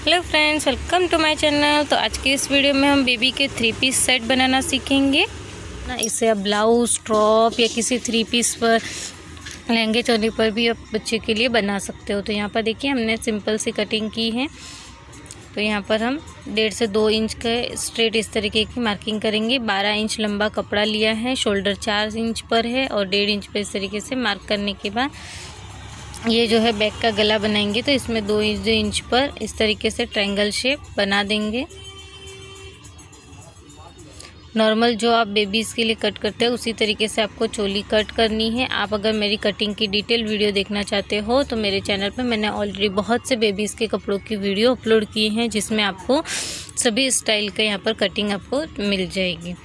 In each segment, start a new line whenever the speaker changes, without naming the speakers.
Hello friends, welcome to my channel. तो आज की इस वीडियो में हम बेबी के 3 पीस सेट बनाना सीखेंगे ना। इसे आप ब्लाउज, टॉप या किसी 3 पीस पर, लहंगे चोली पर भी आप बच्चे के लिए बना सकते हो। तो यहाँ पर देखिए हमने सिंपल सी कटिंग की है। तो यहाँ पर हम 1.5 से 2 इंच के स्ट्रेट इस तरीके की मार्किंग करेंगे। 12 इंच लंबा कपड़ा लिया है, शोल्डर 4 इंच पर है और 1.5 इंच पर इस तरीके से मार्क करने के बाद ये जो है बैक का गला बनाएंगे। तो इसमें 2 इंच पर इस तरीके से ट्रायंगल शेप बना देंगे। नॉर्मल जो आप बेबीज़ के लिए कट करते हैं उसी तरीके से आपको चोली कट करनी है। आप अगर मेरी कटिंग की डिटेल वीडियो देखना चाहते हो तो मेरे चैनल पर मैंने ऑलरेडी बहुत से बेबीज़ के कपड़ों की वीडियो अपलोड की हैं, जिसमें आपको सभी स्टाइल का यहाँ पर कटिंग आपको मिल जाएगी।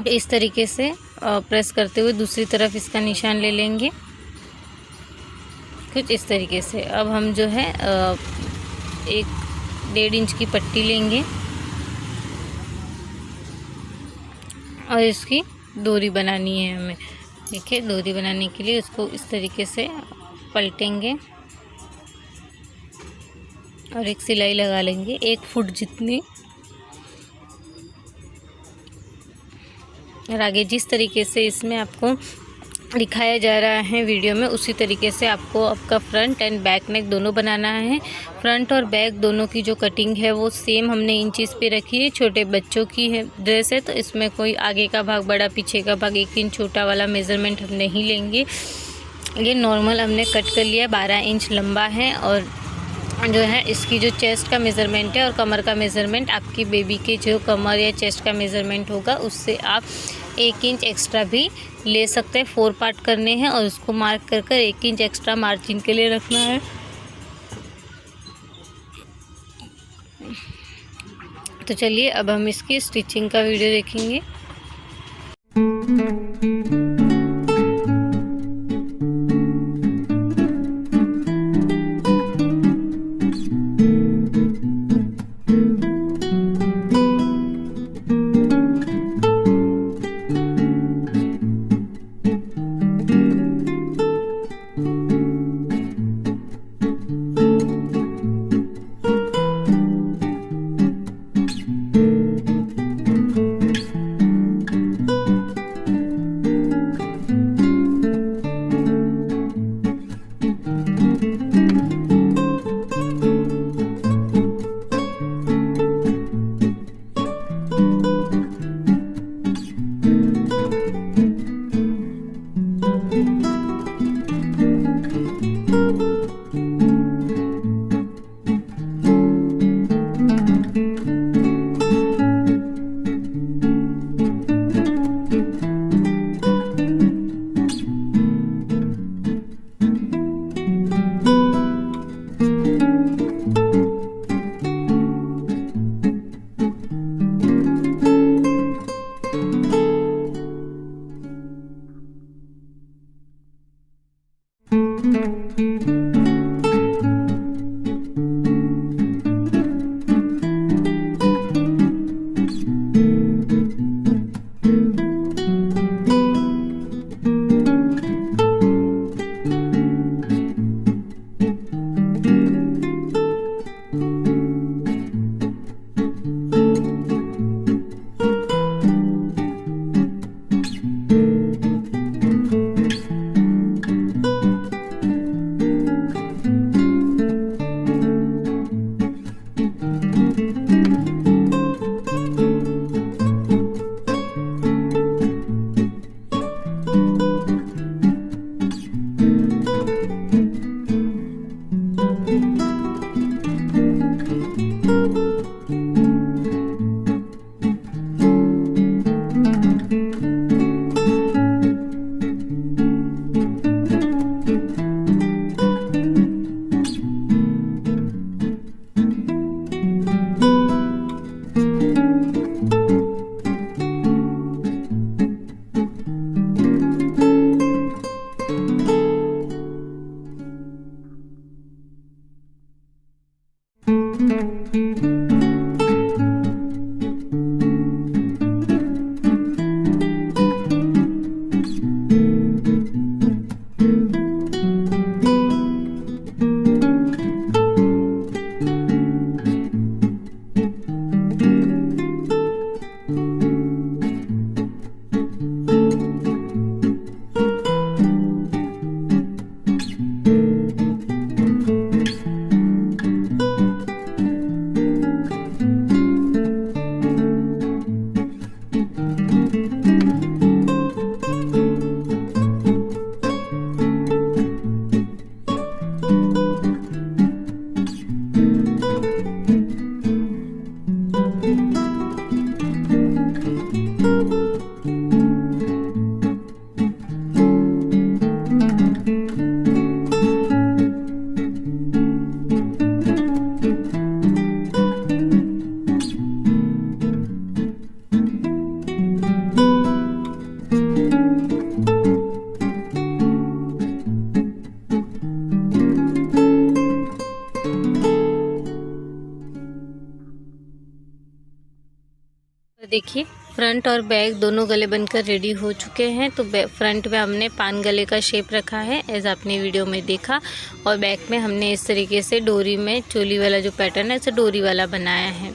इस तरीके से प्रेस करते हुए दूसरी तरफ इसका निशान ले लेंगे कुछ इस तरीके से। अब हम जो है 1.5 इंच की पट्टी लेंगे और इसकी डोरी बनानी है हमें। देखिए, डोरी बनाने के लिए उसको इस तरीके से पलटेंगे और एक सिलाई लगा लेंगे 1 फुट जितनी। और आगे जिस तरीके से इसमें आपको दिखाया जा रहा है वीडियो में, उसी तरीके से आपको आपका फ्रंट एंड बैक नेक दोनों बनाना है। फ्रंट और बैक दोनों की जो कटिंग है वो सेम हमने इंचेस पे रखी है। छोटे बच्चों की है ड्रेस है तो इसमें कोई आगे का भाग बड़ा, पीछे का भाग 1 इंच छोटा वाला मेज़रमेंट हम नहीं लेंगे। ये नॉर्मल हमने कट कर लिया। 12 इंच लंबा है और जो है इसकी जो चेस्ट का मेज़रमेंट है और कमर का मेज़रमेंट, आपकी बेबी के जो कमर या चेस्ट का मेज़रमेंट होगा उससे आप 1 इंच एक्स्ट्रा भी ले सकते हैं। 4 पार्ट करने हैं और उसको मार्क कर 1 इंच एक्स्ट्रा मार्जिन के लिए रखना है। तो चलिए अब हम इसकी स्टिचिंग का वीडियो देखेंगे। देखिए फ्रंट और बैक दोनों गले बनकर रेडी हो चुके हैं। तो फ्रंट में हमने पान गले का शेप रखा है एज आपने वीडियो में देखा, और बैक में हमने इस तरीके से डोरी में चोली वाला जो पैटर्न है इसे डोरी वाला बनाया है।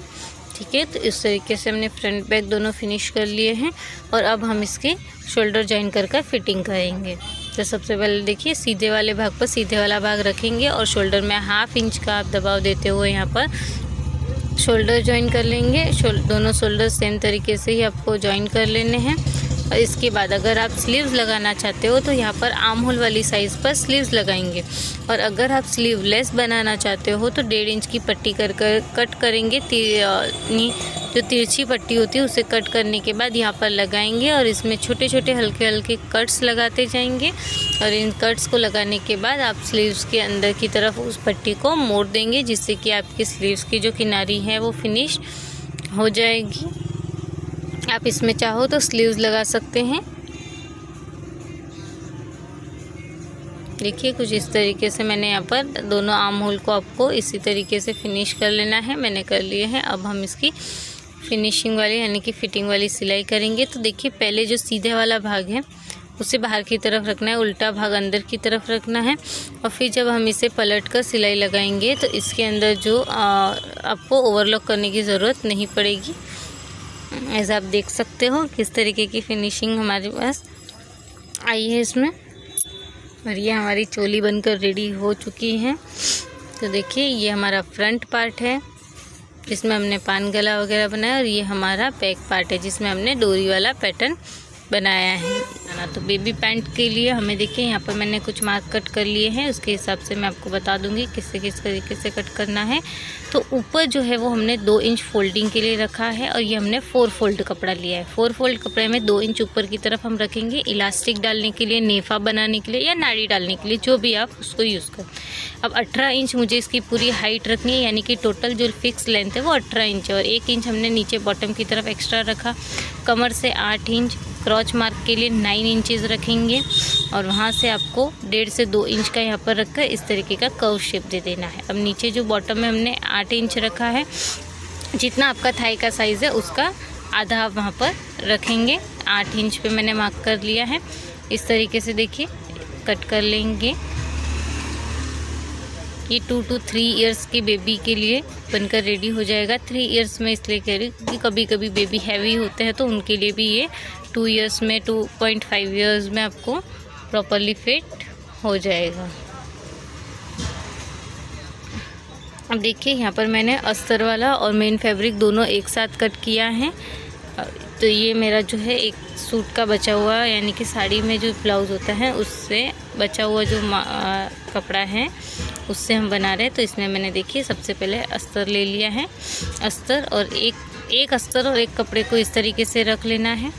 ठीक है, तो इस तरीके से हमने फ्रंट बैक दोनों फिनिश कर लिए हैं और अब हम इसके शोल्डर जॉइन कर फिटिंग करेंगे। तो सबसे पहले देखिए सीधे वाले भाग पर सीधे वाला भाग रखेंगे और शोल्डर में 1/2 इंच का आप दबाव देते हुए यहाँ पर शोल्डर जॉइन कर लेंगे। दोनों शोल्डर सेम तरीके से ही आपको जॉइन कर लेने हैं। और इसके बाद अगर आप स्लीव्स लगाना चाहते हो तो यहाँ पर आर्म होल वाली साइज़ पर स्लीव्स लगाएंगे, और अगर आप स्लीवलेस बनाना चाहते हो तो 1.5 इंच की पट्टी कट करेंगे। जो तिरछी पट्टी होती है उसे कट करने के बाद यहाँ पर लगाएंगे और इसमें छोटे छोटे हल्के हल्के कट्स लगाते जाएंगे। और इन कट्स को लगाने के बाद आप स्लीव्स के अंदर की तरफ उस पट्टी को मोड़ देंगे, जिससे कि आपकी स्लीव्स की जो किनारी है वो फिनिश हो जाएगी। आप इसमें चाहो तो स्लीव्स लगा सकते हैं। देखिए कुछ इस तरीके से मैंने यहाँ पर दोनों आर्म होल को आपको इसी तरीके से फिनिश कर लेना है। मैंने कर लिए हैं। अब हम इसकी फिनिशिंग वाली यानी कि फिटिंग वाली सिलाई करेंगे। तो देखिए पहले जो सीधे वाला भाग है उसे बाहर की तरफ रखना है, उल्टा भाग अंदर की तरफ रखना है, और फिर जब हम इसे पलट कर सिलाई लगाएंगे तो इसके अंदर जो आपको ओवरलॉक करने की ज़रूरत नहीं पड़ेगी। ऐसा आप देख सकते हो किस तरीके की फिनिशिंग हमारे पास आई है इसमें। और ये हमारी चोली बनकर रेडी हो चुकी है। तो देखिए ये हमारा फ्रंट पार्ट है जिसमें हमने पान गला वगैरह बनाया, और ये हमारा बैक पार्ट है जिसमें हमने डोरी वाला पैटर्न बनाया है ना। तो बेबी पैंट के लिए हमें देखिए यहाँ पर मैंने कुछ मार्क कट कर लिए हैं, उसके हिसाब से मैं आपको बता दूंगी किस तरीके से कट करना है। तो ऊपर जो है वो हमने 2 इंच फोल्डिंग के लिए रखा है, और ये हमने 4 फोल्ड कपड़ा लिया है। 4 फोल्ड कपड़े में 2 इंच ऊपर की तरफ हम रखेंगे इलास्टिक डालने के लिए, नेफा बनाने के लिए या नाड़ी डालने के लिए, जो भी आप उसको यूज़ करें। अब 18 इंच मुझे इसकी पूरी हाइट रखनी है, यानी कि टोटल जो फिक्स लेंथ है वो 18 इंच है, और 1 इंच हमने नीचे बॉटम की तरफ एक्स्ट्रा रखा। कमर से 8 इंच, क्रॉच मार्क के लिए 9 इंचेस रखेंगे, और वहाँ से आपको 1.5 से 2 इंच का यहाँ पर रखकर इस तरीके का कर्व शेप दे देना है। अब नीचे जो बॉटम में हमने 8 इंच रखा है, जितना आपका थाई का साइज़ है उसका आधा आप वहाँ पर रखेंगे। 8 इंच पे मैंने मार्क कर लिया है। इस तरीके से देखिए कट कर लेंगे। ये 2 to 3 इयर्स के बेबी के लिए बनकर रेडी हो जाएगा। 3 इयर्स में इसलिए कह रही हूँ क्योंकि कभी कभी बेबी हैवी होते हैं तो उनके लिए भी ये 2 इयर्स में 2.5 इयर्स में आपको प्रॉपरली फिट हो जाएगा। अब देखिए यहाँ पर मैंने अस्तर वाला और मेन फैब्रिक दोनों एक साथ कट किया है। तो ये मेरा जो है एक सूट का बचा हुआ यानी कि साड़ी में जो ब्लाउज़ होता है उससे बचा हुआ जो कपड़ा है उससे हम बना रहे हैं। तो इसमें मैंने देखिए सबसे पहले अस्तर ले लिया है। अस्तर और एक अस्तर और एक कपड़े को इस तरीके से रख लेना है,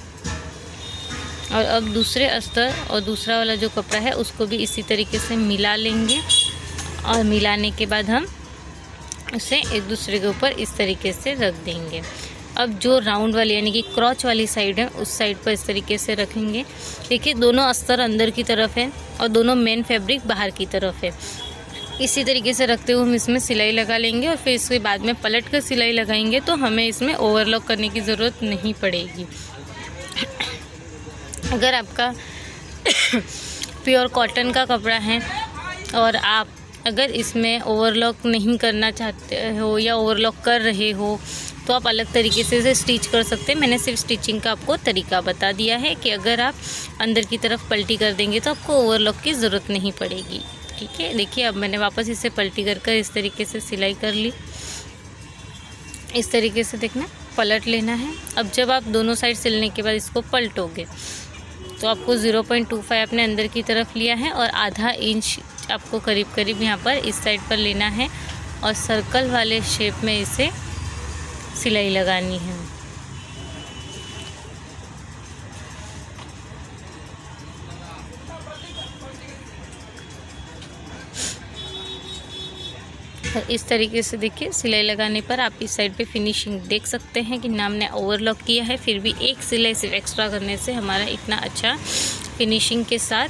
और अब दूसरे अस्तर और दूसरा वाला जो कपड़ा है उसको भी इसी तरीके से मिला लेंगे, और मिलाने के बाद हम उसे एक दूसरे के ऊपर इस तरीके से रख देंगे। अब जो राउंड वाली यानी कि क्रॉच वाली साइड है उस साइड पर इस तरीके से रखेंगे। देखिए दोनों अस्तर अंदर की तरफ है और दोनों मेन फैब्रिक बाहर की तरफ है। इसी तरीके से रखते हुए हम इसमें सिलाई लगा लेंगे, और फिर इसके बाद में पलट कर सिलाई लगाएंगे तो हमें इसमें ओवरलॉक करने की ज़रूरत नहीं पड़ेगी। अगर आपका प्योर कॉटन का कपड़ा है और आप अगर इसमें ओवरलॉक नहीं करना चाहते हो या ओवरलॉक कर रहे हो तो आप अलग तरीके से इसे स्टिच कर सकते हैं। मैंने सिर्फ स्टिचिंग का आपको तरीका बता दिया है कि अगर आप अंदर की तरफ पलटी कर देंगे तो आपको ओवरलॉक की ज़रूरत नहीं पड़ेगी। ठीक है, देखिए अब मैंने वापस इसे पलटी कर इस तरीके से सिलाई कर ली। इस तरीके से देखना पलट लेना है। अब जब आप दोनों साइड सिलने के बाद इसको पलटोगे तो आपको 0.25 अपने अंदर की तरफ लिया है और आधा इंच आपको करीब करीब यहाँ पर इस साइड पर लेना है और सर्कल वाले शेप में इसे सिलाई लगानी है। और इस तरीके से देखिए सिलाई लगाने पर आप इस साइड पे फिनिशिंग देख सकते हैं कि हमने ओवरलॉक किया है, फिर भी एक सिलाई सिर्फ एक्स्ट्रा करने से हमारा इतना अच्छा फिनिशिंग के साथ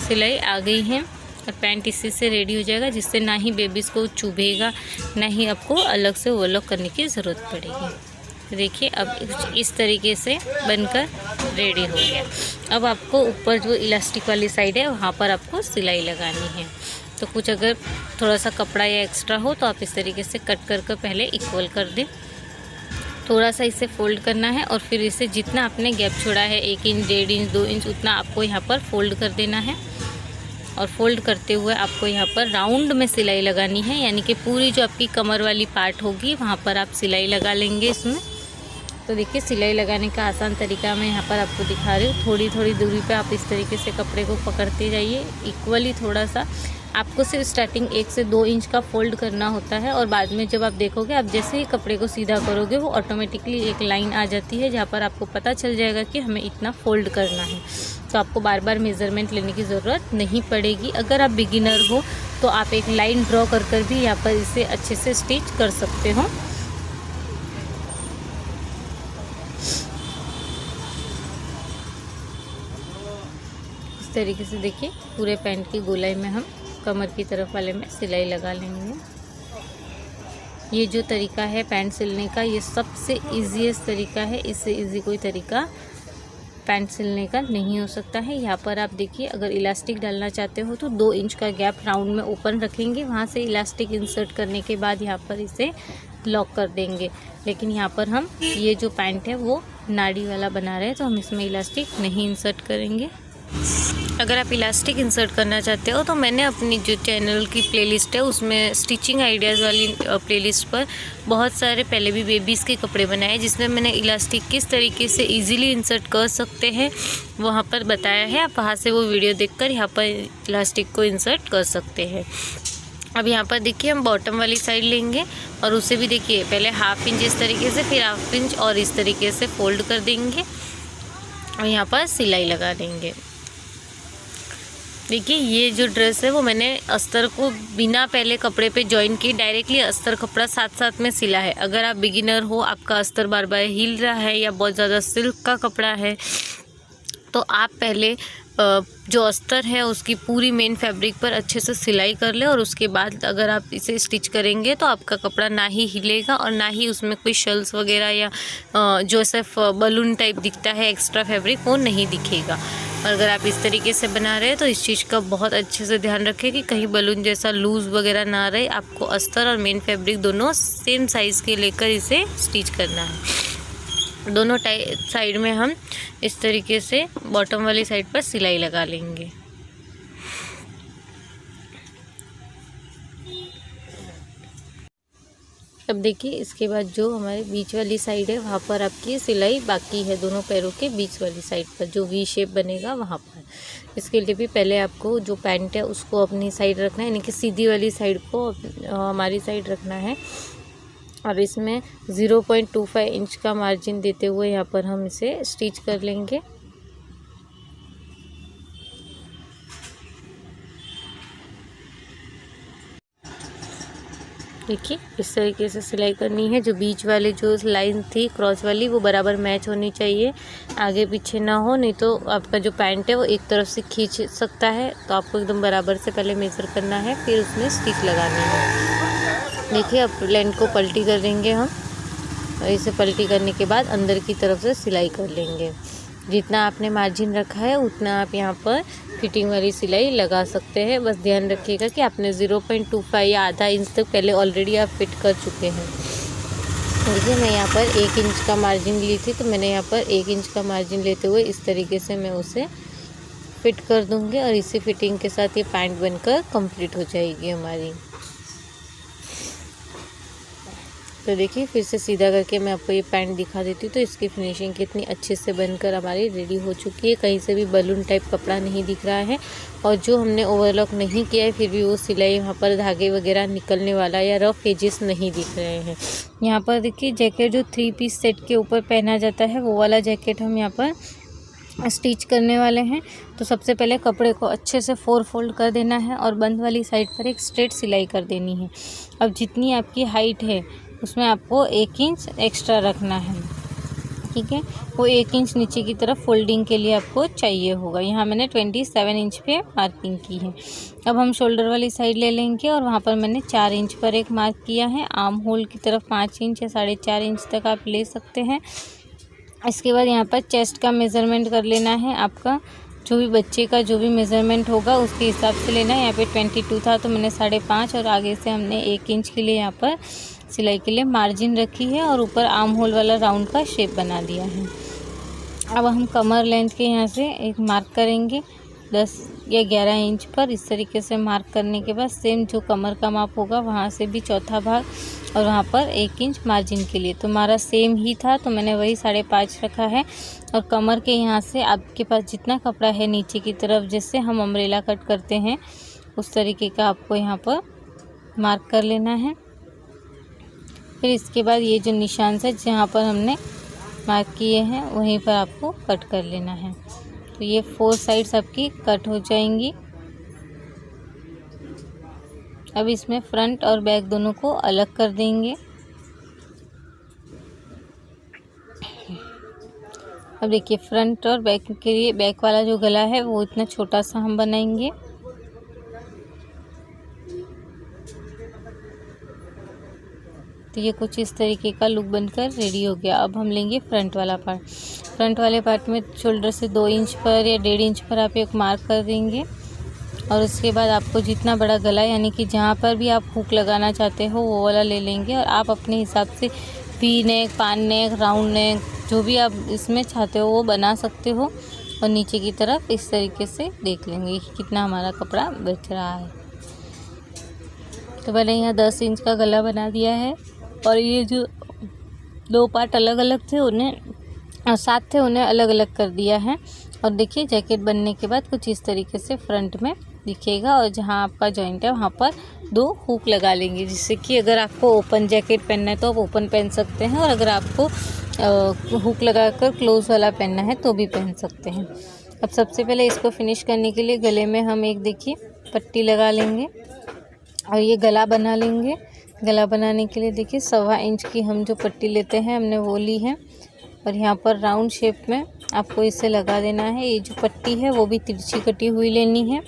सिलाई आ गई है। और पैंट इसी से रेडी हो जाएगा, जिससे ना ही बेबीज़ को चुभेगा ना ही आपको अलग से ओवरलॉक करने की ज़रूरत पड़ेगी। देखिए अब इस तरीके से बनकर रेडी हो गया। अब आपको ऊपर जो इलास्टिक वाली साइड है वहाँ पर आपको सिलाई लगानी है। तो कुछ अगर थोड़ा सा कपड़ा या एक्स्ट्रा हो तो आप इस तरीके से कट कर पहले इक्वल कर दें। थोड़ा सा इसे फोल्ड करना है और फिर इसे जितना आपने गैप छोड़ा है 1 इंच, 1.5 इंच, 2 इंच, उतना आपको यहाँ पर फोल्ड कर देना है। और फोल्ड करते हुए आपको यहाँ पर राउंड में सिलाई लगानी है, यानी कि पूरी जो आपकी कमर वाली पार्ट होगी वहाँ पर आप सिलाई लगा लेंगे इसमें। तो देखिए सिलाई लगाने का आसान तरीका मैं यहाँ पर आपको दिखा रही हूँ। थोड़ी थोड़ी दूरी पे आप इस तरीके से कपड़े को पकड़ते जाइए इक्वली। थोड़ा सा आपको सिर्फ स्टार्टिंग 1 से 2 इंच का फोल्ड करना होता है और बाद में जब आप देखोगे, आप जैसे ही कपड़े को सीधा करोगे वो ऑटोमेटिकली एक लाइन आ जाती है जहाँ पर आपको पता चल जाएगा कि हमें इतना फोल्ड करना है। तो आपको बार बार मेज़रमेंट लेने की ज़रूरत नहीं पड़ेगी। अगर आप बिगिनर हो तो आप एक लाइन ड्रॉ कर भी यहाँ पर इसे अच्छे से स्टिच कर सकते हो। इस तरीके से देखिए पूरे पैंट की गोलाई में हम कमर की तरफ वाले में सिलाई लगा लेंगे। ये जो तरीका है पैंट सिलने का, ये सबसे ईजीएस्ट तरीका है। इससे ईजी कोई तरीका पैंट सिलने का नहीं हो सकता है। यहाँ पर आप देखिए अगर इलास्टिक डालना चाहते हो तो 2 इंच का गैप राउंड में ओपन रखेंगे, वहाँ से इलास्टिक इंसर्ट करने के बाद यहाँ पर इसे लॉक कर देंगे। लेकिन यहाँ पर हम ये जो पैंट है वो नाड़ी वाला बना रहे हैं तो हम इसमें इलास्टिक नहीं इंसर्ट करेंगे। अगर आप इलास्टिक इंसर्ट करना चाहते हो तो मैंने अपनी जो चैनल की प्लेलिस्ट है उसमें स्टिचिंग आइडियाज़ वाली प्लेलिस्ट पर बहुत सारे पहले भी बेबीज़ के कपड़े बनाए जिसमें मैंने इलास्टिक किस तरीके से इजीली इंसर्ट कर सकते हैं वहाँ पर बताया है। आप वहाँ से वो वीडियो देखकर यहाँ पर इलास्टिक को इंसर्ट कर सकते हैं। अब यहाँ पर देखिए हम बॉटम वाली साइड लेंगे और उसे भी देखिए पहले 1/2 इंच इस तरीके से, फिर 1/2 इंच और इस तरीके से फोल्ड कर देंगे और यहाँ पर सिलाई लगा देंगे। देखिए ये जो ड्रेस है वो मैंने अस्तर को बिना पहले कपड़े पे जॉइन की डायरेक्टली अस्तर कपड़ा साथ साथ में सिला है। अगर आप बिगिनर हो, आपका अस्तर बार बार हिल रहा है या बहुत ज़्यादा सिल्क का कपड़ा है तो आप पहले जो अस्तर है उसकी पूरी मेन फैब्रिक पर अच्छे से सिलाई कर ले और उसके बाद अगर आप इसे स्टिच करेंगे तो आपका कपड़ा ना ही हिलेगा और ना ही उसमें कोई शल्स वगैरह या जो सिर्फ बलून टाइप दिखता है एक्स्ट्रा फैब्रिक वो नहीं दिखेगा। और अगर आप इस तरीके से बना रहे हैं तो इस चीज़ का बहुत अच्छे से ध्यान रखें कि कहीं बलून जैसा लूज़ वगैरह ना रहे। आपको अस्तर और मेन फैब्रिक दोनों सेम साइज़ के लेकर इसे स्टिच करना है। दोनों साइड में हम इस तरीके से बॉटम वाली साइड पर सिलाई लगा लेंगे। अब देखिए इसके बाद जो हमारे बीच वाली साइड है वहाँ पर आपकी सिलाई बाकी है, दोनों पैरों के बीच वाली साइड पर जो वी शेप बनेगा वहाँ पर। इसके लिए भी पहले आपको जो पैंट है उसको अपनी साइड रखना है, यानी कि सीधी वाली साइड को हमारी साइड रखना है और इसमें 0.25 इंच का मार्जिन देते हुए यहाँ पर हम इसे स्टिच कर लेंगे। देखिए इस तरीके से सिलाई करनी है। जो बीच वाली जो लाइन थी क्रॉस वाली वो बराबर मैच होनी चाहिए, आगे पीछे ना हो, नहीं तो आपका जो पैंट है वो एक तरफ से खींच सकता है। तो आपको एकदम बराबर से पहले मेज़र करना है, फिर उसमें स्टिच लगानी है। देखिए अब लेंथ को पलटी कर देंगे हम और इसे पलटी करने के बाद अंदर की तरफ से सिलाई कर लेंगे। जितना आपने मार्जिन रखा है उतना आप यहाँ पर फिटिंग वाली सिलाई लगा सकते हैं। बस ध्यान रखिएगा कि आपने 0.25 या आधा इंच तक पहले ऑलरेडी आप फिट कर चुके हैं। देखिए मैं यहाँ पर 1 इंच का मार्जिन ली थी तो मैंने यहाँ पर 1 इंच का मार्जिन लेते हुए इस तरीके से मैं उसे फिट कर दूँगी और इसी फिटिंग के साथ ये पैंट बनकर कंप्लीट हो जाएगी हमारी। तो देखिए फिर से सीधा करके मैं आपको ये पैंट दिखा देती हूँ। तो इसकी फिनिशिंग कितनी अच्छे से बनकर हमारी रेडी हो चुकी है। कहीं से भी बलून टाइप कपड़ा नहीं दिख रहा है और जो हमने ओवरलॉक नहीं किया है फिर भी वो सिलाई यहाँ पर धागे वगैरह निकलने वाला या रफ एजेस नहीं दिख रहे हैं। यहाँ पर देखिए जैकेट जो 3 पीस सेट के ऊपर पहना जाता है वो वाला जैकेट हम यहाँ पर स्टिच करने वाले हैं। तो सबसे पहले कपड़े को अच्छे से 4 फोल्ड कर देना है और बंद वाली साइड पर एक स्ट्रेट सिलाई कर देनी है। अब जितनी आपकी हाइट है उसमें आपको 1 इंच एक्स्ट्रा रखना है। ठीक है, वो 1 इंच नीचे की तरफ फोल्डिंग के लिए आपको चाहिए होगा। यहाँ मैंने 27 इंच पे मार्किंग की है। अब हम शोल्डर वाली साइड ले लेंगे और वहाँ पर मैंने 4 इंच पर एक मार्क किया है। आर्म होल की तरफ 5 इंच या 4.5 इंच तक आप ले सकते हैं। इसके बाद यहाँ पर चेस्ट का मेज़रमेंट कर लेना है। आपका जो भी बच्चे का जो भी मेज़रमेंट होगा उसके हिसाब से लेना है। यहाँ पे 22 था तो मैंने 5.5 और आगे से हमने 1 इंच के लिए यहाँ पर सिलाई के लिए मार्जिन रखी है और ऊपर आर्म होल वाला राउंड का शेप बना दिया है। अब हम कमर लेंथ के यहाँ से एक मार्क करेंगे 10 या 11 इंच पर। इस तरीके से मार्क करने के बाद सेम जो कमर का माप होगा वहाँ से भी चौथा भाग और वहाँ पर 1 इंच मार्जिन के लिए। तो हमारा सेम ही था तो मैंने वही 5.5 रखा है। और कमर के यहाँ से आपके पास जितना कपड़ा है नीचे की तरफ, जैसे हम अम्ब्रेला कट करते हैं उस तरीके का आपको यहाँ पर मार्क कर लेना है। फिर इसके बाद ये जो निशान से जहाँ पर हमने मार्क किए हैं वहीं पर आपको कट कर लेना है। तो ये 4 साइड्स आपकी कट हो जाएंगी। अब इसमें फ्रंट और बैक दोनों को अलग कर देंगे। अब देखिए फ्रंट और बैक के लिए बैक वाला जो गला है वो इतना छोटा सा हम बनाएंगे। तो ये कुछ इस तरीके का लुक बनकर रेडी हो गया। अब हम लेंगे फ्रंट वाला पार्ट। फ्रंट वाले पार्ट में शोल्डर से 2 इंच पर या 1.5 इंच पर आप एक मार्क कर देंगे। और उसके बाद आपको जितना बड़ा गला यानी कि जहाँ पर भी आप हुक लगाना चाहते हो वो वाला ले लेंगे। और आप अपने हिसाब से वी नेक, पान नेक, राउंड नेक जो भी आप इसमें चाहते हो वो बना सकते हो। और नीचे की तरफ इस तरीके से देख लेंगे कि कितना हमारा कपड़ा बच रहा है। तो मैंने यहाँ 10 इंच का गला बना दिया है। और ये जो 2 पार्ट अलग अलग थे उन्हें 7 थे उन्हें अलग अलग कर दिया है। और देखिए जैकेट बनने के बाद कुछ इस तरीके से फ्रंट में दिखेगा। और जहाँ आपका जॉइंट है वहाँ पर 2 हुक लगा लेंगे, जिससे कि अगर आपको ओपन जैकेट पहनना है तो आप ओपन पहन सकते हैं और अगर आपको हुक लगाकर क्लोज वाला पहनना है तो भी पहन सकते हैं। अब सबसे पहले इसको फिनिश करने के लिए गले में हम एक देखिए पट्टी लगा लेंगे और ये गला बना लेंगे। गला बनाने के लिए देखिए 1.25 इंच की हम जो पट्टी लेते हैं हमने वो ली है। और यहाँ पर राउंड शेप में आपको इसे लगा देना है। ये जो पट्टी है वो भी तिरछी कटी हुई लेनी है।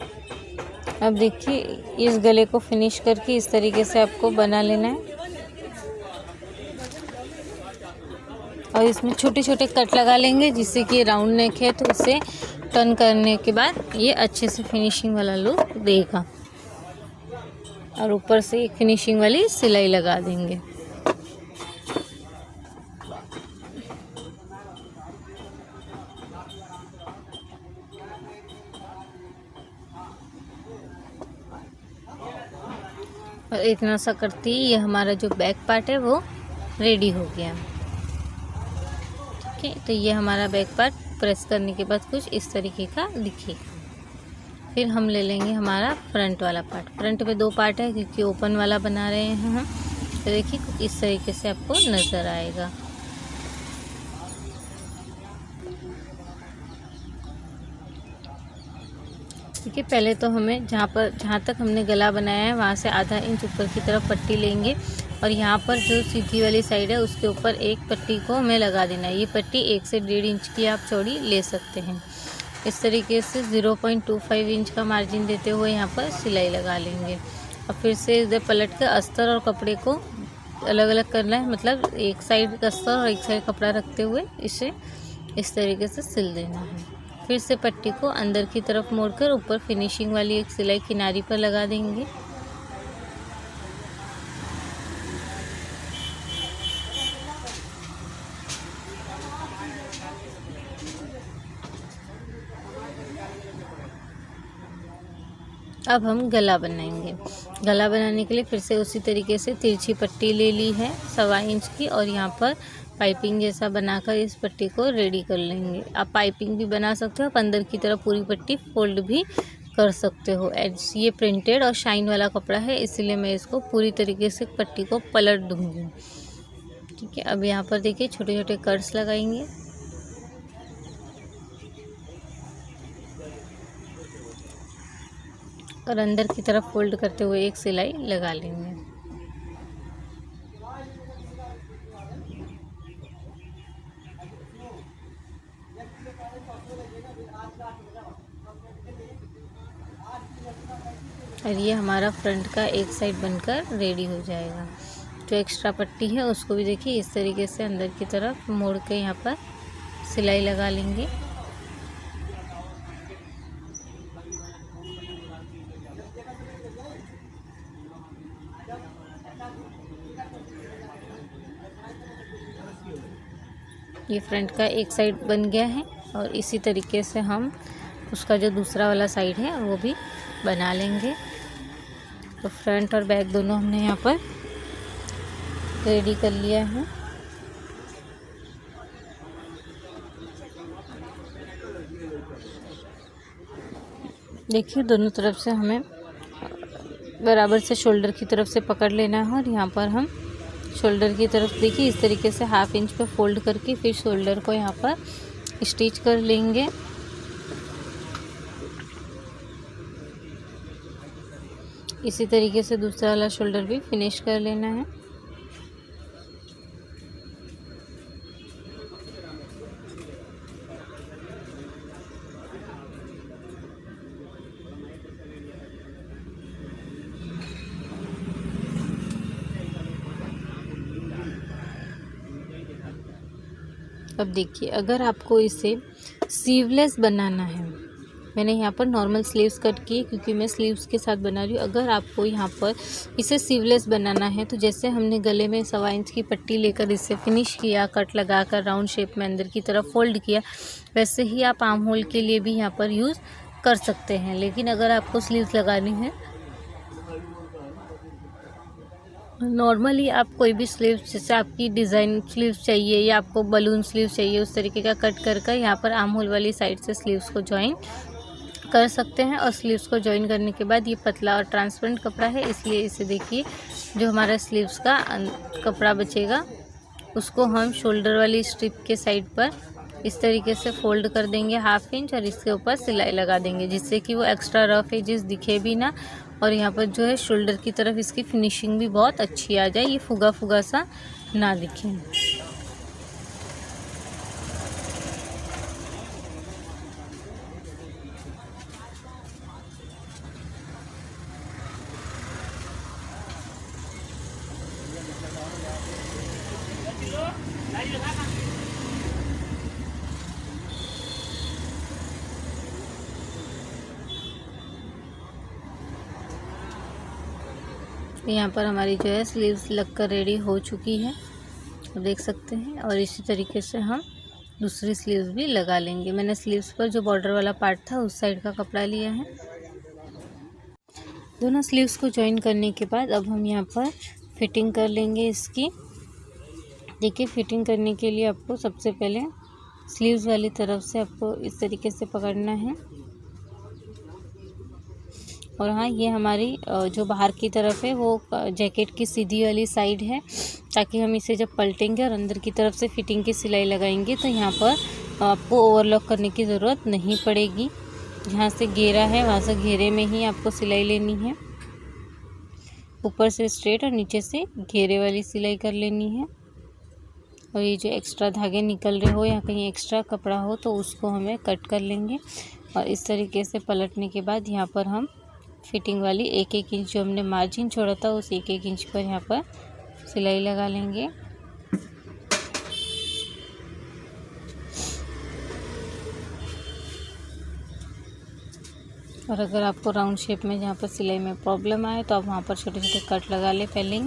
अब देखिए इस गले को फिनिश करके इस तरीके से आपको बना लेना है। और इसमें छोटे छोटे कट लगा लेंगे, जिससे कि राउंड नेक है तो इसे टर्न करने के बाद ये अच्छे से फिनिशिंग वाला लुक देगा। और ऊपर से एक फिनिशिंग वाली सिलाई लगा देंगे। और इतना सा करती ये हमारा जो बैक पार्ट है वो रेडी हो गया। ठीक है, तो ये हमारा बैक पार्ट प्रेस करने के बाद कुछ इस तरीके का दिखेगा। फिर हम ले लेंगे हमारा फ्रंट वाला पार्ट। फ्रंट में 2 पार्ट है क्योंकि ओपन वाला बना रहे हैं हम। तो देखिए कुछ इस तरीके से आपको नज़र आएगा। ठीक है, पहले तो हमें जहाँ तक हमने गला बनाया है वहाँ से आधा इंच ऊपर की तरफ पट्टी लेंगे और यहाँ पर जो सीधी वाली साइड है उसके ऊपर एक पट्टी को हमें लगा देना है। ये पट्टी 1 से 1.5 इंच की आप चौड़ी ले सकते हैं। इस तरीके से 0.25 इंच का मार्जिन देते हुए यहाँ पर सिलाई लगा लेंगे। और फिर से इधर पलट कर अस्तर और कपड़े को अलग अलग करना है, मतलब एक साइड अस्तर और एक साइड कपड़ा रखते हुए इसे इस तरीके से सिल देना है। फिर से पट्टी को अंदर की तरफ मोड़कर ऊपर फिनिशिंग वाली एक सिलाई किनारी पर लगा देंगे। अब हम गला बनाएंगे। गला बनाने के लिए फिर से उसी तरीके से तिरछी पट्टी ले ली है 1.25 इंच की और यहाँ पर पाइपिंग जैसा बनाकर इस पट्टी को रेडी कर लेंगे। आप पाइपिंग भी बना सकते हो, आप अंदर की तरफ पूरी पट्टी फोल्ड भी कर सकते हो। ये प्रिंटेड और शाइन वाला कपड़ा है, इसलिए मैं इसको पूरी तरीके से पट्टी को पलट दूँगी। ठीक है, अब यहाँ पर देखिए छोटे छोटे कट्स लगाएंगे। और अंदर की तरफ फोल्ड करते हुए एक सिलाई लगा लेंगे। और ये हमारा फ्रंट का एक साइड बनकर रेडी हो जाएगा। जो एक्स्ट्रा पट्टी है उसको भी देखिए इस तरीके से अंदर की तरफ मोड़ के यहाँ पर सिलाई लगा लेंगे। ये फ्रंट का एक साइड बन गया है और इसी तरीके से हम उसका जो दूसरा वाला साइड है वो भी बना लेंगे। तो फ्रंट और बैक दोनों हमने यहाँ पर रेडी कर लिया है। देखिए दोनों तरफ से हमें बराबर से शोल्डर की तरफ से पकड़ लेना है और यहाँ पर हम शोल्डर की तरफ देखिए इस तरीके से 1/2 इंच पे फोल्ड करके फिर शोल्डर को यहाँ पर स्टिच कर लेंगे। इसी तरीके से दूसरा वाला शोल्डर भी फिनिश कर लेना है। अब देखिए अगर आपको इसे स्लीवलेस बनाना है, मैंने यहाँ पर नॉर्मल स्लीव्स कट किए क्योंकि मैं स्लीव्स के साथ बना रही हूँ। अगर आपको यहाँ पर इसे स्लीवलेस बनाना है तो जैसे हमने गले में 1.25 इंच की पट्टी लेकर इसे फिनिश किया, कट लगाकर राउंड शेप में अंदर की तरफ फोल्ड किया, वैसे ही आप आर्म होल के लिए भी यहाँ पर यूज़ कर सकते हैं। लेकिन अगर आपको स्लीव्स लगानी है नॉर्मली आप कोई भी स्लीव्स, जैसे आपकी डिज़ाइन स्लीव्स चाहिए या आपको बलून स्लीव्स चाहिए, उस तरीके का कट कर यहाँ पर आर्म होल वाली साइड से स्लीव्स को ज्वाइन कर सकते हैं। और स्लीव्स को ज्वाइन करने के बाद ये पतला और ट्रांसपेरेंट कपड़ा है, इसलिए इसे देखिए जो हमारा स्लीव्स का कपड़ा बचेगा उसको हम शोल्डर वाली स्ट्रिप के साइड पर इस तरीके से फोल्ड कर देंगे 1/2 इंच और इसके ऊपर सिलाई लगा देंगे, जिससे कि वो एक्स्ट्रा रफ एजेस दिखे भी ना और यहाँ पर जो है शोल्डर की तरफ इसकी फिनिशिंग भी बहुत अच्छी आ जाए, ये फुगा फुगा सा ना दिखे। यहाँ पर हमारी जो है स्लीव्स लगकर रेडी हो चुकी है, आप देख सकते हैं। और इसी तरीके से हम दूसरी स्लीव्स भी लगा लेंगे। मैंने स्लीव्स पर जो बॉर्डर वाला पार्ट था उस साइड का कपड़ा लिया है। दोनों स्लीव्स को ज्वाइन करने के बाद अब हम यहाँ पर फिटिंग कर लेंगे इसकी। देखिए फिटिंग करने के लिए आपको सबसे पहले स्लीव्स वाली तरफ से आपको इस तरीके से पकड़ना है। और हाँ, ये हमारी जो बाहर की तरफ है वो जैकेट की सीधी वाली साइड है, ताकि हम इसे जब पलटेंगे और अंदर की तरफ से फिटिंग की सिलाई लगाएंगे तो यहाँ पर आपको ओवरलॉक करने की ज़रूरत नहीं पड़ेगी। जहाँ से घेरा है वहाँ से घेरे में ही आपको सिलाई लेनी है, ऊपर से स्ट्रेट और नीचे से घेरे वाली सिलाई कर लेनी है। और ये जो एक्स्ट्रा धागे निकल रहे हो या कहीं एक्स्ट्रा कपड़ा हो तो उसको हमें कट कर लेंगे। और इस तरीके से पलटने के बाद यहाँ पर हम फिटिंग वाली 1-1 इंच जो हमने मार्जिन छोड़ा था उस 1-1 इंच पर यहाँ पर सिलाई लगा लेंगे। और अगर आपको राउंड शेप में जहाँ पर सिलाई में प्रॉब्लम आए तो आप वहाँ पर छोटे छोटे कट लगा ले पहले।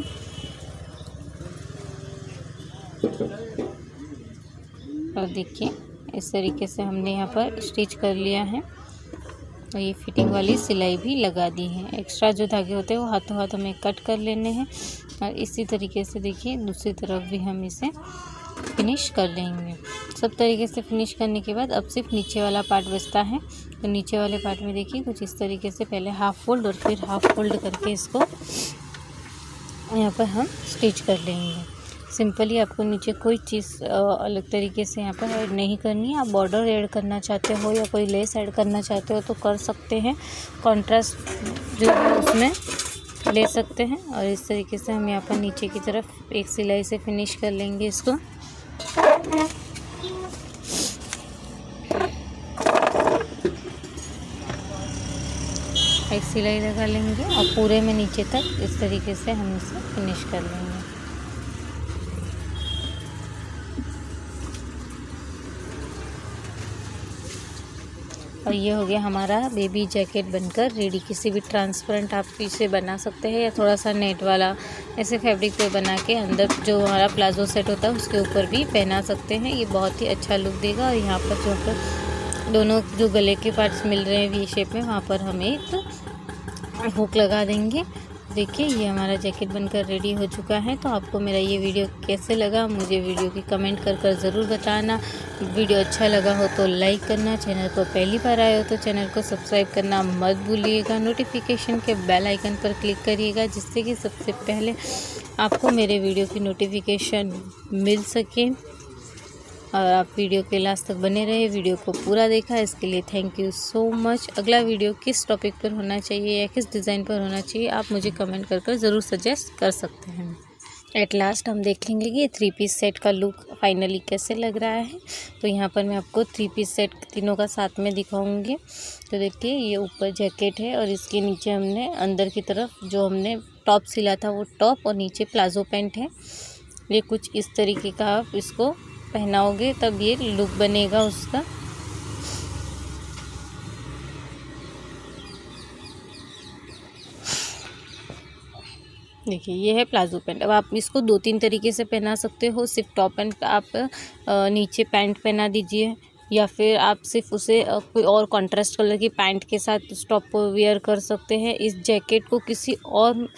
और देखिए इस तरीके से हमने यहाँ पर स्टिच कर लिया है और ये फिटिंग वाली सिलाई भी लगा दी है। एक्स्ट्रा जो धागे होते हैं वो हाथों हाथ हमें कट कर लेने हैं। और इसी तरीके से देखिए दूसरी तरफ भी हम इसे फिनिश कर लेंगे। सब तरीके से फिनिश करने के बाद अब सिर्फ नीचे वाला पार्ट बचता है। तो नीचे वाले पार्ट में देखिए कुछ इस तरीके से पहले हाफ फोल्ड और फिर हाफ फोल्ड करके इसको यहाँ पर हम स्टिच कर लेंगे। सिंपली आपको नीचे कोई चीज़ अलग तरीके से यहाँ पर ऐड नहीं करनी है। आप बॉर्डर ऐड करना चाहते हो या कोई लेस ऐड करना चाहते हो तो कर सकते हैं, कॉन्ट्रास्ट जो है उसमें ले सकते हैं। और इस तरीके से हम यहाँ पर नीचे की तरफ एक सिलाई से फिनिश कर लेंगे इसको। एक सिलाई लगा लेंगे और पूरे में नीचे तक इस तरीके से हम इसे फिनिश कर लेंगे। और ये हो गया हमारा बेबी जैकेट बनकर रेडी। किसी भी ट्रांसपेरेंट आप इसे बना सकते हैं या थोड़ा सा नेट वाला ऐसे फैब्रिक पे बना के अंदर जो हमारा प्लाजो सेट होता है उसके ऊपर भी पहना सकते हैं। ये बहुत ही अच्छा लुक देगा। और यहाँ पर जो पर दोनों जो गले के पार्ट्स मिल रहे हैं वी शेप में, वहाँ पर हम एक हुक लगा देंगे। देखिए ये हमारा जैकेट बनकर रेडी हो चुका है। तो आपको मेरा ये वीडियो कैसे लगा मुझे वीडियो की कमेंट कर ज़रूर बताना। वीडियो अच्छा लगा हो तो लाइक करना, चैनल पर पहली बार आए हो तो चैनल को सब्सक्राइब करना मत भूलिएगा। नोटिफिकेशन के बेल आइकन पर क्लिक करिएगा जिससे कि सबसे पहले आपको मेरे वीडियो की नोटिफिकेशन मिल सके। और आप वीडियो के लास्ट तक बने रहे, वीडियो को पूरा देखा इसके लिए थैंक यू सो मच। अगला वीडियो किस टॉपिक पर होना चाहिए या किस डिज़ाइन पर होना चाहिए आप मुझे कमेंट कर ज़रूर सजेस्ट कर सकते हैं। एट लास्ट हम देख लेंगे कि ये 3 पीस सेट का लुक फाइनली कैसे लग रहा है। तो यहाँ पर मैं आपको 3 पीस सेट तीनों का साथ में दिखाऊंगी। तो देखिए ये ऊपर जैकेट है और इसके नीचे हमने अंदर की तरफ जो हमने टॉप सिला था वो टॉप और नीचे प्लाजो पैंट है। ये कुछ इस तरीके का आप इसको पहनाओगे तब ये लुक बनेगा उसका। देखिए ये है प्लाजो पैंट। अब आप इसको 2-3 तरीके से पहना सकते हो। सिर्फ टॉप एंड आप नीचे पैंट पहना दीजिए या फिर आप सिर्फ उसे कोई और कॉन्ट्रास्ट कलर की पैंट के साथ उस टॉप को वेयर कर सकते हैं। इस जैकेट को किसी और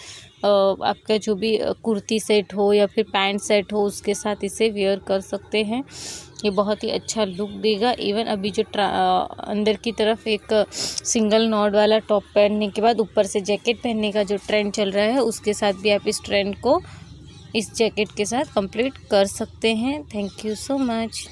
आपका जो भी कुर्ती सेट हो या फिर पैंट सेट हो उसके साथ इसे वेयर कर सकते हैं। ये बहुत ही अच्छा लुक देगा। इवन अभी जो अंदर की तरफ एक सिंगल नॉड वाला टॉप पहनने के बाद ऊपर से जैकेट पहनने का जो ट्रेंड चल रहा है उसके साथ भी आप इस ट्रेंड को इस जैकेट के साथ कंप्लीट कर सकते हैं। Thank you so much.